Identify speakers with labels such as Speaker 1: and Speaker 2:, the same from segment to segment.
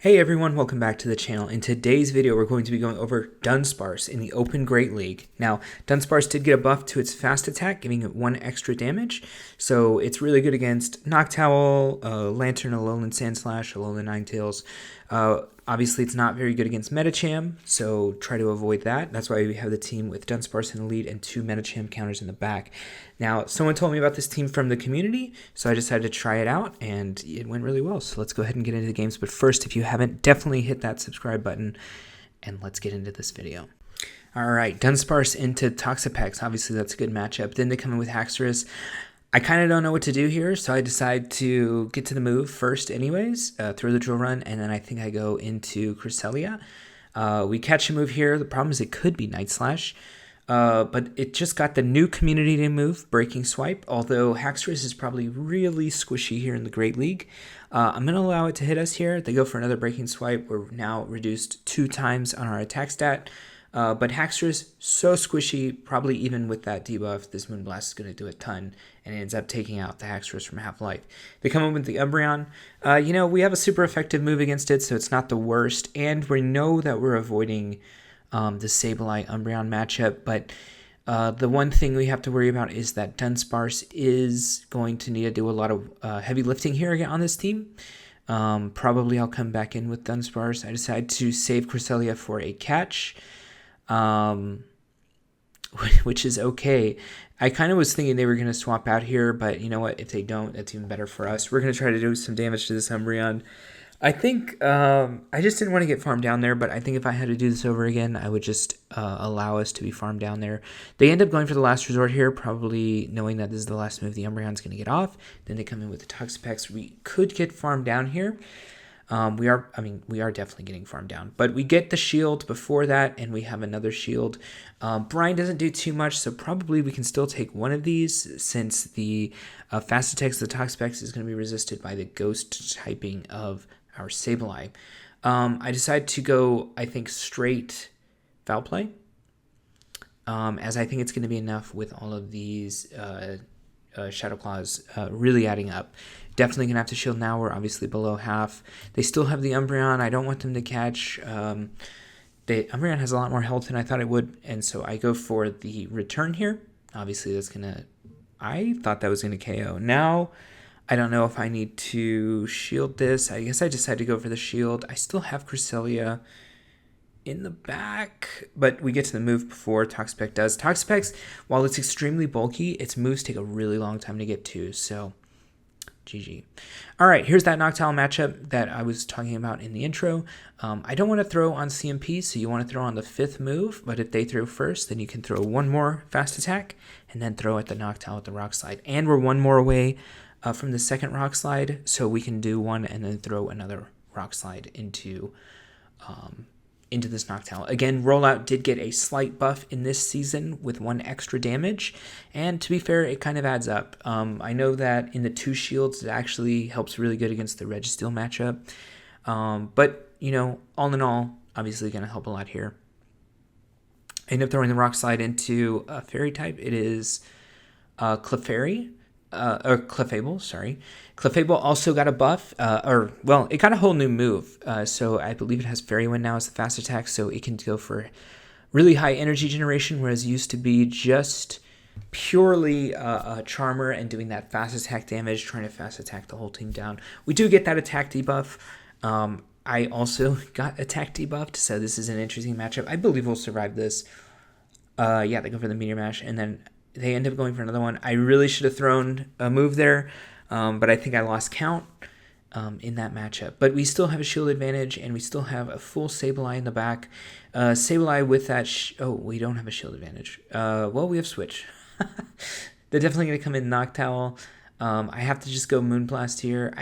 Speaker 1: Hey everyone, welcome back to the channel. In today's video, we're going to be going over Dunsparce in the Open Great League. Now, Dunsparce did get a buff to its fast attack, giving it 1 extra damage, so it's really good against Noctowl, Lantern, Alolan Sandslash, Alolan Ninetales. Obviously, it's not very good against Medicham, so try to avoid that. That's why we have the team with Dunsparce in the lead and 2 Medicham counters in the back. Now, someone told me about this team from the community, so I decided to try it out, and it went really well. So let's go ahead and get into the games. But first, if you haven't, definitely hit that subscribe button, and let's get into this video. All right, Dunsparce into Toxapex. Obviously, that's a good matchup. Then they come in with Haxorus. I kind of don't know what to do here, so I decide to get to the move first anyways, throw the drill run, and then I think I go into Cresselia. We catch a move here. The problem is it could be Night Slash, but it just got the new community to move, Breaking Swipe, although Haxorus is probably really squishy here in the Great League. I'm going to allow it to hit us here. They go for another Breaking Swipe. We're now reduced 2 times on our attack stat. But Haxorus, so squishy, probably even with that debuff, this Moonblast is going to do a ton, and it ends up taking out the Haxorus from Half-Life. They come in with the Umbreon. We have a super effective move against it, so it's not the worst, and we know that we're avoiding the Sableye Umbreon matchup, but the one thing we have to worry about is that Dunsparce is going to need to do a lot of heavy lifting here on this team. Probably I'll come back in with Dunsparce. I decide to save Cresselia for a catch. Which is okay. I kind of was thinking they were going to swap out here, but you know what? If they don't, that's even better for us. We're going to try to do some damage to this Umbreon. I think I just didn't want to get farmed down there, but I think if I had to do this over again, I would just allow us to be farmed down there. They end up going for the last resort here, probably knowing that this is the last move the Umbreon's going to get off. Then they come in with the Toxapex. We could get farmed down here. We are definitely getting farmed down, but we get the shield before that, and we have another shield. Brine doesn't do too much, so probably we can still take one of these, since the fast attacks of the Toxapex is going to be resisted by the ghost typing of our Sableye. I decide to go, I think, straight Foul Play, as I think it's going to be enough with all of these Shadow Claws really adding up. Definitely going to have to shield now. We're obviously below half. They still have the Umbreon. I don't want them to catch. The Umbreon has a lot more health than I thought it would, and so I go for the return here. Obviously, that's going to... I thought that was going to KO. Now, I don't know if I need to shield this. I guess I decided to go for the shield. I still have Cresselia in the back, but we get to the move before Toxapex does. Toxapex, while it's extremely bulky, its moves take a really long time to get to, so GG. All right, here's that Noctowl matchup that I was talking about in the intro. I don't want to throw on CMP, so you want to throw on the 5th move, but if they throw first, then you can throw one more fast attack, and then throw at the Noctowl with the Rock Slide. And we're one more away from the second Rock Slide, so we can do one and then throw another Rock Slide into this Noctowl. Again, Rollout did get a slight buff in this season with 1 extra damage, and to be fair, it kind of adds up. I know that in the 2 shields, it actually helps really good against the Registeel matchup, but, all in all, obviously going to help a lot here. I end up throwing the Rock Slide into a Fairy type. It is Clefairy. Or Clefable, sorry. Clefable also got a buff, it got a whole new move. So I believe it has Fairy Wind now as the fast attack, so it can go for really high energy generation, whereas it used to be just purely a Charmer and doing that fast attack damage, trying to fast attack the whole team down. We do get that attack debuff. I also got attack debuffed, so this is an interesting matchup. I believe we'll survive this. Yeah, they go for the Meteor Mash, and then they end up going for another one. I really should have thrown a move there, but I think I lost count in that matchup. But we still have a shield advantage, and we still have a full Sableye in the back. Sableye with that... we don't have a shield advantage. Well, we have Switch. They're definitely going to come in Noctowl. I have to just go Moonblast here.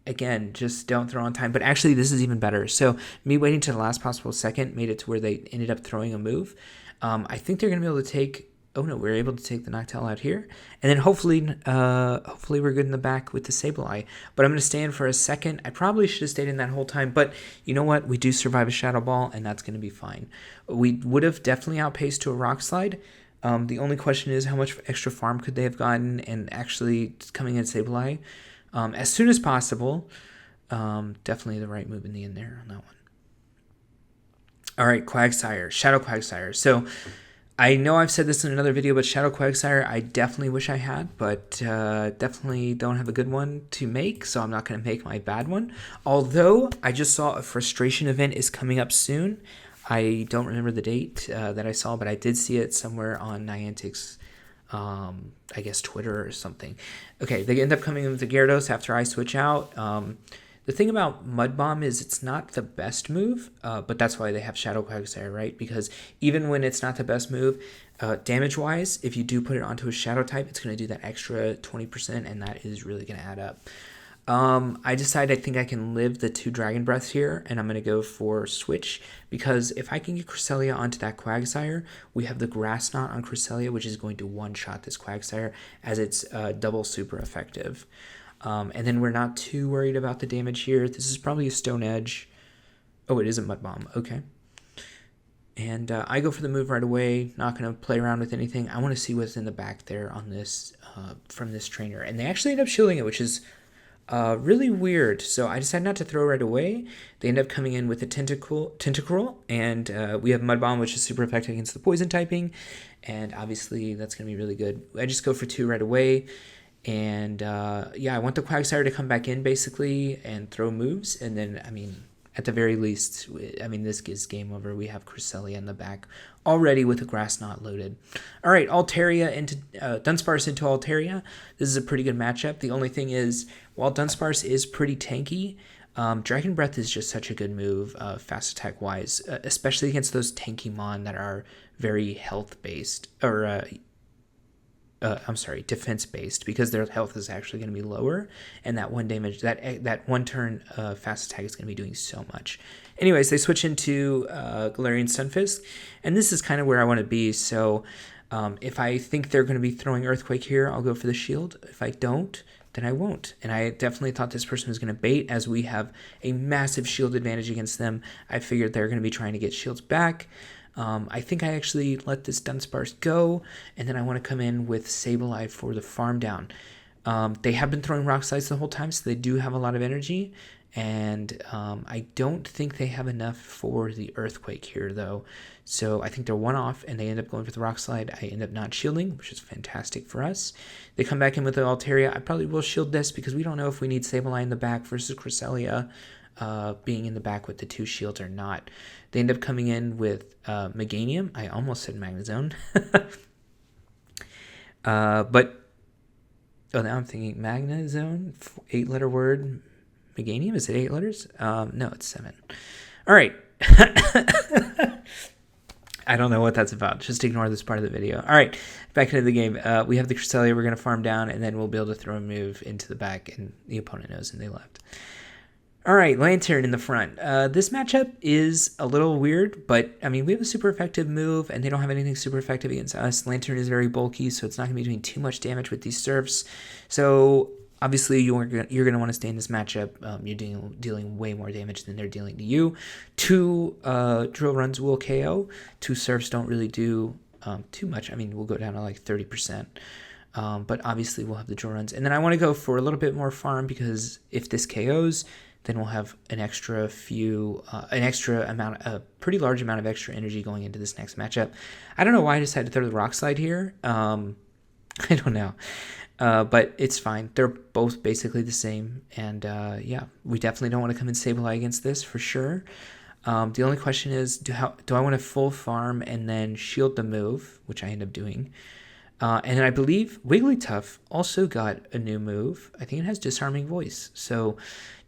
Speaker 1: Again, just don't throw on time. But actually, this is even better. So me waiting to the last possible second made it to where they ended up throwing a move. I think they're going to be able to take... Oh no, we're able to take the Noctowl out here. And then hopefully we're good in the back with the Sableye. But I'm going to stand for a second. I probably should have stayed in that whole time. But you know what? We do survive a Shadow Ball, and that's going to be fine. We would have definitely outpaced to a Rock Slide. The only question is how much extra farm could they have gotten, and actually coming in Sableye as soon as possible. Definitely the right move in the end there on that one. All right, Quagsire, Shadow Quagsire. So I know I've said this in another video, but Shadow Quagsire I definitely wish I had, but definitely don't have a good one to make, so I'm not going to make my bad one. Although I just saw a frustration event is coming up soon. I don't remember the date that I saw, but I did see it somewhere on Niantic's, I guess, Twitter or something. Okay, they end up coming in with the Gyarados after I switch out. The thing about Mud Bomb is it's not the best move, but that's why they have Shadow Quagsire, right? Because even when it's not the best move, damage-wise, if you do put it onto a Shadow type, it's going to do that extra 20%, and that is really going to add up. I decided I think I can live the 2 Dragon Breaths here, and I'm going to go for Switch, because if I can get Cresselia onto that Quagsire, we have the Grass Knot on Cresselia, which is going to one-shot this Quagsire, as it's double super effective. And then we're not too worried about the damage here. This is probably a Stone Edge. Oh, it is a Mud Bomb. Okay. And I go for the move right away. Not going to play around with anything. I want to see what's in the back there on this from this trainer. And they actually end up shielding it, which is really weird. So I decided not to throw right away. They end up coming in with a Tentacruel. And we have Mud Bomb, which is super effective against the poison typing. And obviously that's going to be really good. I just go for 2 right away. And yeah, I want the Quagsire to come back in basically and throw moves. And then, I mean, at the very least, I mean, this is game over. We have Cresselia in the back already with a Grass Knot loaded. All right, Altaria into Dunsparce into Altaria. This is a pretty good matchup. The only thing is, while Dunsparce is pretty tanky, Dragon Breath is just such a good move, fast attack wise, especially against those tanky mon that are very health based or. Defense based, because their health is actually going to be lower, and that one damage, that one turn fast attack is going to be doing so much. Anyways, they switch into Galarian Stunfisk, and this is kind of where I want to be. So if I think they're going to be throwing Earthquake here, I'll go for the shield. If I don't, then I won't. And I definitely thought this person was going to bait, as we have a massive shield advantage against them. I figured they're going to be trying to get shields back. I think I actually let this Dunsparce go, and then I want to come in with Sableye for the farm down. They have been throwing Rock Slides the whole time, so they do have a lot of energy, and I don't think they have enough for the Earthquake here, though. So I think they're one off, and they end up going for the Rock Slide. I end up not shielding, which is fantastic for us. They come back in with the Altaria. I probably will shield this, because we don't know if we need Sableye in the back versus Cresselia being in the back with the 2 shields or not. They end up coming in with Meganium. I almost said Magnezone. But now I'm thinking Magnezone, 8-letter word. Meganium, is it 8 letters? No, it's 7. All right. I don't know what that's about. Just ignore this part of the video. All right, back into the game. We have the Cresselia we're going to farm down, and then we'll be able to throw a move into the back, and the opponent knows, and they left. All right, Lantern in the front. This matchup is a little weird, but, I mean, we have a super effective move, and they don't have anything super effective against us. Lantern is very bulky, so it's not going to be doing too much damage with these Surfs. So, obviously, you're going to want to stay in this matchup. You're dealing way more damage than they're dealing to you. 2 Drill Runs will KO. 2 Surfs don't really do too much. I mean, we'll go down to like 30%. But, obviously, we'll have the Drill Runs. And then I want to go for a little bit more farm, because if this KOs, then we'll have a pretty large amount of extra energy going into this next matchup. I don't know why I decided to throw the Rock Slide here. I don't know. But it's fine. They're both basically the same. And yeah, we definitely don't want to come in Sableye against this for sure. The only question is, do I want to full farm and then shield the move, which I end up doing. And I believe Wigglytuff also got a new move. I think it has Disarming Voice. So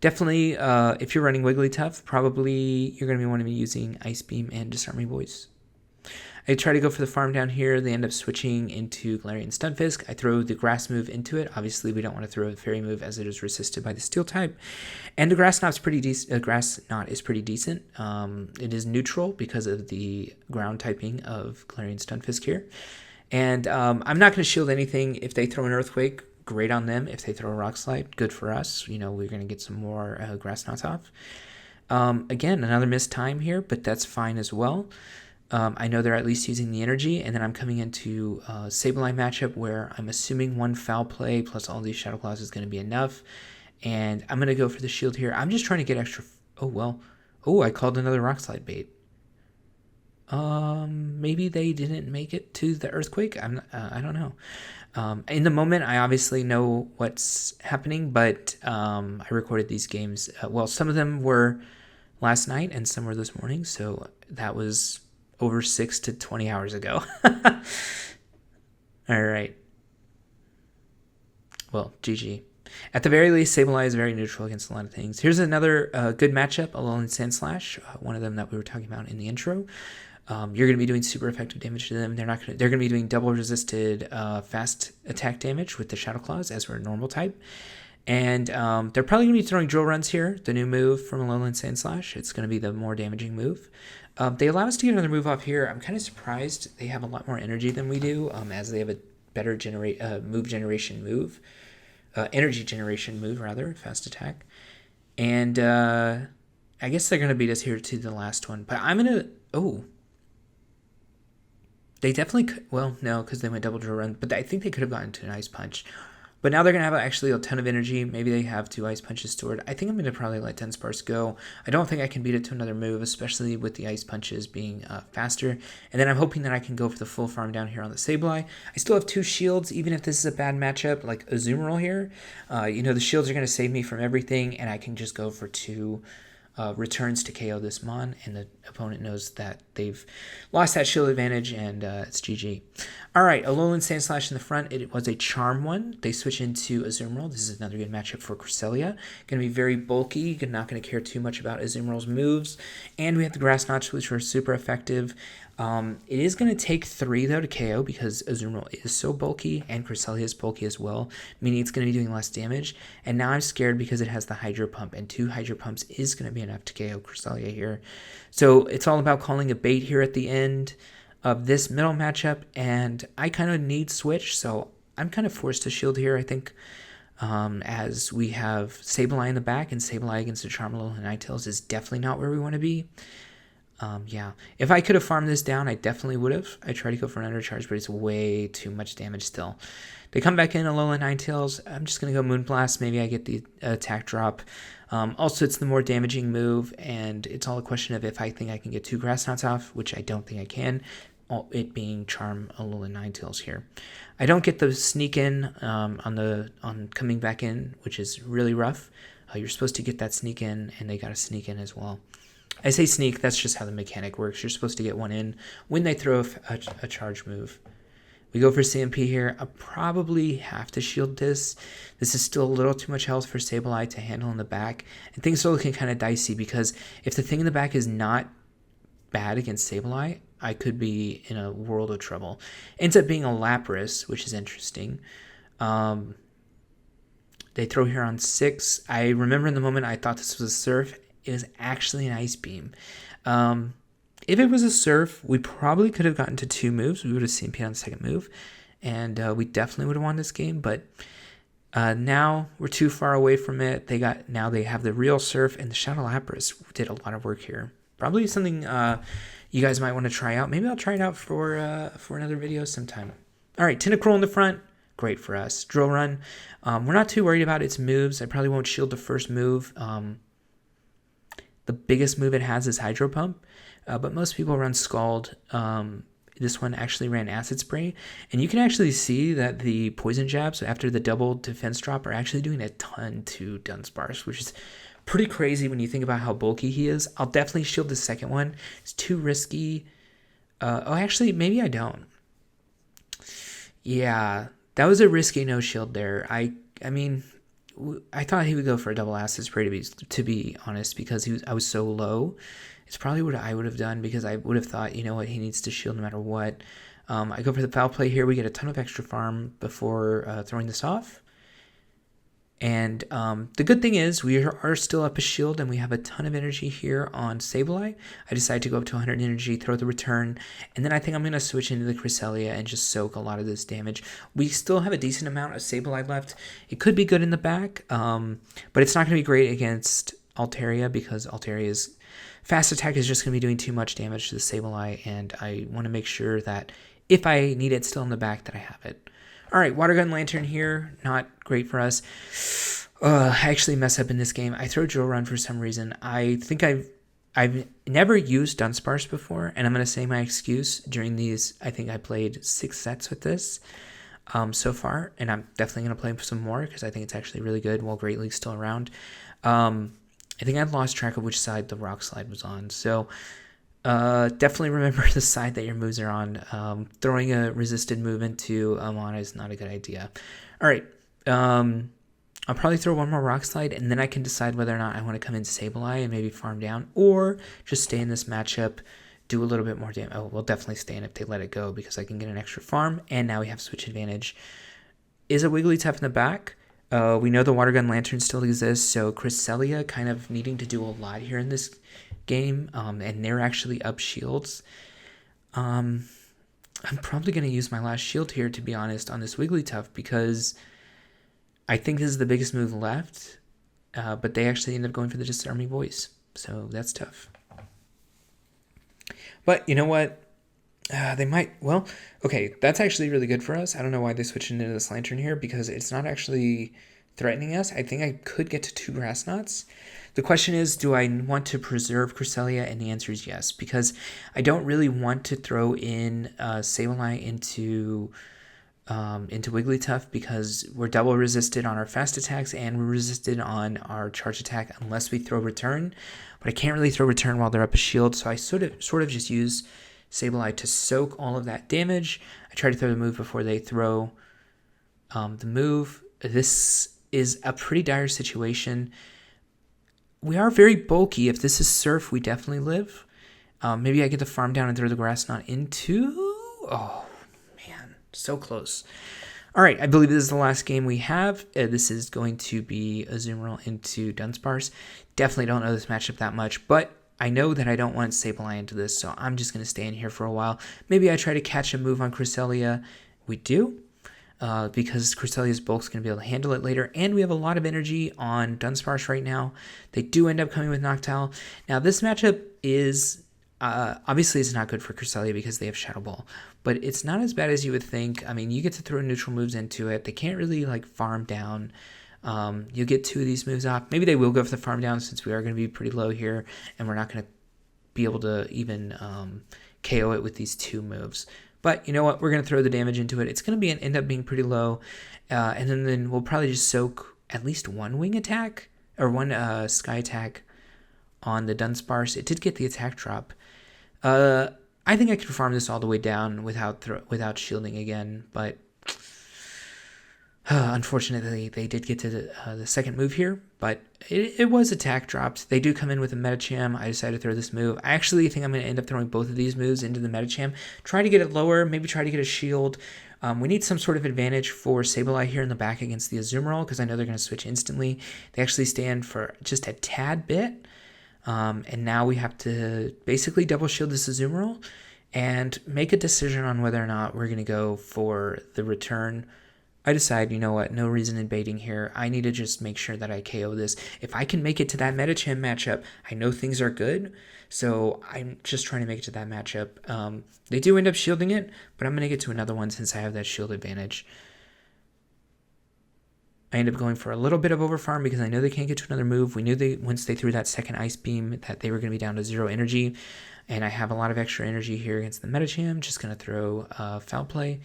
Speaker 1: definitely, if you're running Wigglytuff, probably you're going to be wanting to be using Ice Beam and Disarming Voice. I try to go for the farm down here. They end up switching into Galarian Stunfisk. I throw the Grass move into it. Obviously, we don't want to throw the Fairy move, as it is resisted by the Steel type. And the Grass Knot is pretty decent. It is neutral because of the ground typing of Galarian Stunfisk here. And I'm not going to shield anything. If they throw an Earthquake, great on them. If they throw a Rock Slide, good for us. You know, we're going to get some more Grass Knots off. Again, another missed time here, but that's fine as well. I know they're at least using the energy, and then I'm coming into Sableye matchup where I'm assuming 1 Foul Play plus all these Shadow Claws is going to be enough. And I'm going to go for the shield here. I'm just trying to get extra... Oh, well. Oh, I called another rock slide bait. Maybe they didn't make it to the earthquake. I don't know. In the moment, I obviously know what's happening, but I recorded these games. Well, some of them were last night and some were this morning, so that was over 6 to 20 hours ago. All right. Well, GG. At the very least, Sableye is very neutral against a lot of things. Here's another good matchup, Alolan Sandslash, one of them that we were talking about in the intro. You're going to be doing super effective damage to them. They're going to be doing double resisted fast attack damage with the Shadow Claws as we're a normal type. And they're probably going to be throwing drill runs here, the new move from Alolan Sandslash. It's going to be the more damaging move. They allow us to get another move off here. I'm kind of surprised they have a lot more energy than we do, as they have a better energy generation move, rather, fast attack. And I guess they're going to beat us here to the last one. But I'm going to... Oh. They definitely could... Well, no, because they went double drill run. But I think they could have gotten to an Ice Punch. But now they're going to have actually a ton of energy. Maybe they have 2 Ice Punches stored. I think I'm going to probably let Dunsparce go. I don't think I can beat it to another move, especially with the Ice Punches being faster. And then I'm hoping that I can go for the full farm down here on the Sableye. I still have 2 shields, even if this is a bad matchup, like Azumarill here. The shields are going to save me from everything, and I can just go for 2 returns to KO this Mon, and the opponent knows that they've lost that shield advantage, and it's GG. Alright, Alolan Sandslash in the front. It was a Charm one. They switch into Azumarill. This is another good matchup for Cresselia. Going to be very bulky. Not going to care too much about Azumarill's moves. And we have the Grass Knot, which are super effective. It is going to take 3, though, to KO because Azumarill is so bulky and Cresselia is bulky as well, meaning it's going to be doing less damage. And now I'm scared because it has the Hydro Pump, and 2 Hydro Pumps is going to be enough to KO Cresselia here. So it's all about calling a bait here at the end of this middle matchup, and I kind of need switch, so I'm kind of forced to shield here, I think, as we have Sableye in the back, and Sableye against a Charmander and Ninetales is definitely not where we want to be. Yeah, if I could have farmed this down, I definitely would have. I tried to go for an undercharge, but it's way too much damage still. They come back in, Alolan Ninetales. I'm just going to go Moonblast. Maybe I get the attack drop. Also, it's the more damaging move, and it's all a question of if I think I can get 2 Grass Knots off, which I don't think I can, it being Charm Alolan Ninetales here. I don't get the sneak in on coming back in, which is really rough. You're supposed to get that sneak in, and they got to sneak in as well. I say sneak, that's just how the mechanic works. You're supposed to get one in when they throw a charge move. We go for CMP here. I probably have to shield this. This is still a little too much health for Sableye to handle in the back. And things are looking kind of dicey because if the thing in the back is not bad against Sableye, I could be in a world of trouble. Ends up being a Lapras, which is interesting. They throw here on 6. I remember in the moment I thought this was a Surf. It was actually an Ice Beam. If it was a Surf, we probably could have gotten to 2 moves. We would have CMP on the second move, and we definitely would have won this game. But now we're too far away from it. Now they have the real Surf, and the Shadow Lapras did a lot of work here. Probably something you guys might want to try out. Maybe I'll try it out for another video sometime. All right, Tentacruel in the front. Great for us. Drill Run. We're not too worried about its moves. I probably won't shield the first move. The biggest move it has is Hydro Pump, but most people run Scald. This one actually ran Acid Spray, and you can actually see that the Poison Jabs after the double defense drop are actually doing a ton to Dunsparce, which is pretty crazy when you think about how bulky he is. I'll definitely shield the second one. It's too risky. Actually, maybe I don't. Yeah, that was a risky no shield there. I mean, I thought he would go for a double Acid Spray to be honest, because I was so low. It's probably what I would have done, because I would have thought, you know what, he needs to shield no matter what. I go for the Foul Play here. We get a ton of extra farm before throwing this off. And the good thing is we are still up a shield, and we have a ton of energy here on Sableye. I decide to go up to 100 energy, throw the return, and then I think I'm going to switch into the Cresselia and just soak a lot of this damage. We still have a decent amount of Sableye left. It could be good in the back, but it's not going to be great against Altaria, because Altaria's fast attack is just going to be doing too much damage to the Sableye, and I want to make sure that if I need it still in the back, that I have it. All right, Water Gun Lantern here, not great for us. I actually mess up in this game. I throw Drill Run for some reason. I think I've never used Dunsparce before, and I'm going to say my excuse during these. I think I played 6 sets with this so far, and I'm definitely going to play some more because I think it's actually really good while Great League's still around. I think I've lost track of which side the Rock Slide was on, so definitely remember the side that your moves are on. Throwing a resisted move into Amana is not a good idea. All right. I'll probably throw one more Rock Slide, and then I can decide whether or not I want to come into Sableye and maybe farm down, or just stay in this matchup, do a little bit more damage. Oh, we'll definitely stay in if they let it go, because I can get an extra farm, and now we have switch advantage. Is a Wigglytuff in the back? We know the Water Gun Lantern still exists, so Cresselia kind of needing to do a lot here in this game, and they're actually up shields. I'm probably going to use my last shield here, to be honest, on this Wigglytuff, because I think this is the biggest move left, but they actually end up going for the Disarming Voice, so that's tough. But you know what? They might, well, okay, that's actually really good for us. I don't know why they switched into this Lantern here, because it's not actually threatening us. I think I could get to 2 Grass Knots. The question is, do I want to preserve Cresselia? And the answer is yes, because I don't really want to throw in Sableye into Wigglytuff, because we're double resisted on our fast attacks and we're resisted on our charge attack unless we throw return. But I can't really throw return while they're up a shield, so I sort of just use Sableye to soak all of that damage. I try to throw the move before they throw the move. This is a pretty dire situation. We are very bulky. If this is Surf, we definitely live. Maybe I get the farm down and throw the Grass Knot into... Oh, man, so close. All right, I believe this is the last game we have. This is going to be Azumarill into Dunsparce. Definitely don't know this matchup that much, but I know that I don't want Sableye into this, so I'm just going to stay in here for a while. Maybe I try to catch a move on Cresselia. We do, because Cresselia's bulk's going to be able to handle it later, and we have a lot of energy on Dunsparce right now. They do end up coming with Noctowl. Now, this matchup is... obviously, it's not good for Cresselia because they have Shadow Ball, but it's not as bad as you would think. I mean, you get to throw neutral moves into it. They can't really, like, farm down. You'll get 2 of these moves off. Maybe they will go for the farm down since we are going to be pretty low here, and we're not going to be able to even KO it with these 2 moves. But you know what? We're going to throw the damage into it. It's going to end up being pretty low, and then we'll probably just soak at least 1 wing attack, or 1 sky attack on the Dunsparce. It did get the attack drop. I think I could farm this all the way down without shielding again, but unfortunately they did get to the second move here, but it was attack dropped. They do come in with a Medicham. I decided to throw this move. I actually think I'm going to end up throwing both of these moves into the Medicham. Try to get it lower, maybe try to get a shield. We need some sort of advantage for Sableye here in the back against the Azumarill, because I know they're going to switch instantly. They actually stand for just a tad bit. And now we have to basically double shield this Azumarill and make a decision on whether or not we're going to go for the return. I decide, you know what, no reason in baiting here. I need to just make sure that I KO this. If I can make it to that Medicham matchup, I know things are good, so I'm just trying to make it to that matchup. They do end up shielding it, but I'm going to get to another one since I have that shield advantage. I end up going for a little bit of overfarm because I know they can't get to another move. We knew once they threw that second Ice Beam that they were going to be down to 0 energy, and I have a lot of extra energy here against the Medicham. Just going to throw Foul Play.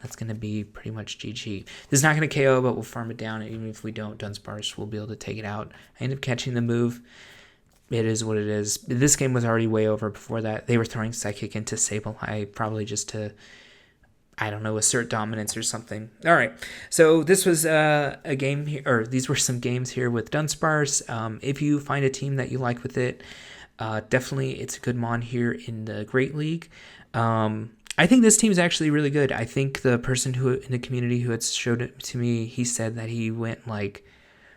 Speaker 1: That's going to be pretty much GG. This is not going to KO, but we'll farm it down, and even if we don't, Dunsparce will be able to take it out. I end up catching the move. It is what it is. This game was already way over before that. They were throwing Psychic into Sableye, probably just to, I don't know, assert dominance or something. All right, so this was a game here, or these were some games here with Dunsparce. If you find a team that you like with it, definitely it's a good mon here in the Great League. I think this team is actually really good. I think the person who in the community who had showed it to me, he said that he went like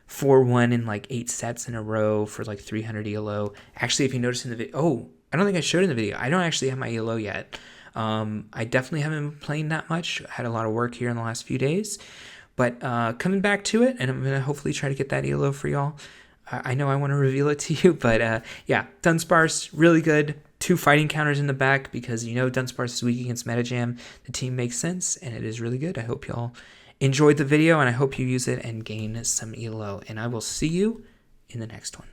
Speaker 1: 4-1 in like 8 sets in a row for like 300 ELO. Actually, if you notice in the video, I don't think I showed in the video. I don't actually have my ELO yet. I definitely haven't been playing that much. I had a lot of work here in the last few days. But coming back to it, and I'm going to hopefully try to get that ELO for y'all. I know I want to reveal it to you, but yeah, Dunsparce, really good. 2 fighting counters in the back because, you know, Dunsparce is weak against Medicham. The team makes sense, and it is really good. I hope y'all enjoyed the video, and I hope you use it and gain some elo. And I will see you in the next one.